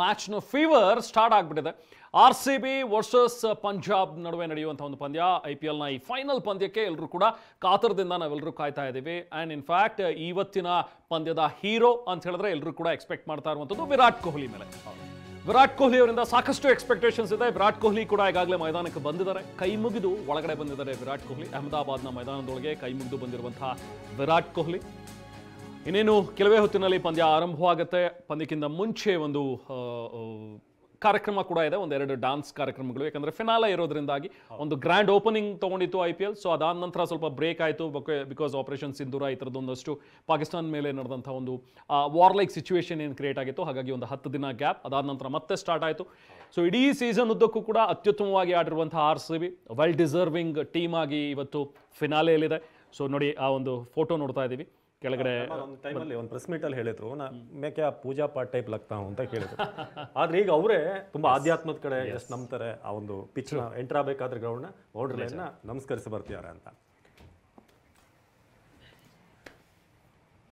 ಮ್ಯಾಚ್ನ fever start ಆಗಿಬಿಟ್ಟಿದೆ. RCB versus Punjab ನಡುವೆ ನಡೆಯುವಂಥ ಒಂದು ಪಂದ್ಯ, IPLನ ಈ ಫೈನಲ್ ಪಂದ್ಯಕ್ಕೆ ಎಲ್ಲರೂ ಕೂಡ ಕಾತರದಿಂದ ನಾವೆಲ್ಲರೂ ಕಾಯ್ತಾ ಇದ್ದೀವಿ. ಆ್ಯಂಡ್ ಇನ್ಫ್ಯಾಕ್ಟ್ ಇವತ್ತಿನ ಪಂದ್ಯದ ಹೀರೋ ಅಂತ ಹೇಳಿದ್ರೆ ಎಲ್ಲರೂ ಕೂಡ ಎಕ್ಸ್ಪೆಕ್ಟ್ ಮಾಡ್ತಾ ಇರುವಂಥದ್ದು ವಿರಾಟ್ ಕೊಹ್ಲಿ ಮೇಲೆ. ವಿರಾಟ್ ಕೊಹ್ಲಿ ಅವರಿಂದ ಸಾಕಷ್ಟು ಎಕ್ಸ್ಪೆಕ್ಟೇಷನ್ಸ್ ಇದೆ. ವಿರಾಟ್ ಕೊಹ್ಲಿ ಕೂಡ ಈಗಾಗಲೇ ಮೈದಾನಕ್ಕೆ ಬಂದಿದ್ದಾರೆ, ಕೈ ಮುಗಿದು ಒಳಗಡೆ ಬಂದಿದ್ದಾರೆ ವಿರಾಟ್ ಕೊಹ್ಲಿ. ಅಹಮದಾಬಾದ್ನ ಮೈದಾನದೊಳಗೆ ಕೈ ಮುಗಿದು ಬಂದಿರುವಂತಹ ವಿರಾಟ್ ಕೊಹ್ಲಿ ಇನ್ನೇನು ಕೆಲವೇ ಹೊತ್ತಿನಲ್ಲಿ ಪಂದ್ಯ ಆರಂಭವಾಗುತ್ತೆ. ಪಂದ್ಯಕ್ಕಿಂತ ಮುಂಚೆ ಒಂದು ಕಾರ್ಯಕ್ರಮ ಕೂಡ ಇದೆ, ಒಂದೆರಡು ಡಾನ್ಸ್ ಕಾರ್ಯಕ್ರಮಗಳು. ಯಾಕಂದ್ರೆ ಫಿನಾಲೆ ಇರೋದ್ರಿಂದಾಗಿ ಒಂದು ಗ್ರ್ಯಾಂಡ್ ಓಪನಿಂಗ್ ತಗೊಂಡಿತ್ತು IPL. ಸೊ ಅದಾದ ನಂತರ ಸ್ವಲ್ಪ ಬ್ರೇಕ್ ಆಯಿತು, ಬಿಕಾಸ್ ಆಪರೇಷನ್ ಸಿಂಧೂರ ಈ ಥರದೊಂದಷ್ಟು ಪಾಕಿಸ್ತಾನ ಮೇಲೆ ನಡೆದಂಥ ಒಂದು ವಾರ್ಲೈಕ್ ಸಿಚುವೇಶನ್ ಏನು ಕ್ರಿಯೇಟ್ ಆಗಿತ್ತು. ಹಾಗಾಗಿ ಒಂದು 10 ದಿನ ಗ್ಯಾಪ್, ಅದಾದ ನಂತರ ಮತ್ತೆ ಸ್ಟಾರ್ಟ್ ಆಯಿತು. ಸೊ ಇಡೀ ಸೀಸನ್ ಉದ್ದಕ್ಕೂ ಕೂಡ ಅತ್ಯುತ್ತಮವಾಗಿ ಆಡಿರುವಂಥ RCB ವೆಲ್ ಡಿಸರ್ವಿಂಗ್ ಟೀಮ್ ಆಗಿ ಇವತ್ತು ಫಿನಾಲೆಯಲ್ಲಿದೆ. ಸೊ ನೋಡಿ, ಆ ಒಂದು ಫೋಟೋ ನೋಡ್ತಾ ಇದ್ದೀವಿ ಕೆಳಗಡೆ. ಒಂದು ಟೈಮಲ್ಲಿ ಒಂದು ಪ್ರೆಸ್ ಮೀಟಲ್ಲಿ ಹೇಳಿದ್ರು, ಮೇಕೆ ಪೂಜಾ ಪಾಠ ಟೈಪ್ ಲಗ್ತಾ ಅಂತ ಹೇಳಿದ್ರು. ಆದ್ರೆ ಈಗ ಅವರೇ ತುಂಬಾ ಆಧ್ಯಾತ್ಮದ ಕಡೆ ಎಷ್ಟು ನಂಬ್ತಾರೆ. ಆ ಒಂದು ಪಿಚ್ ಎಂಟರ್ ಆಗಬೇಕಾದ್ರೆ ಗ್ರೌಂಡ್ನ ಬೌಂಡ್ರಿಲೈನ್ನ ನಮಸ್ಕರಿಸಿ ಬರ್ತಿದ್ದಾರೆ ಅಂತ.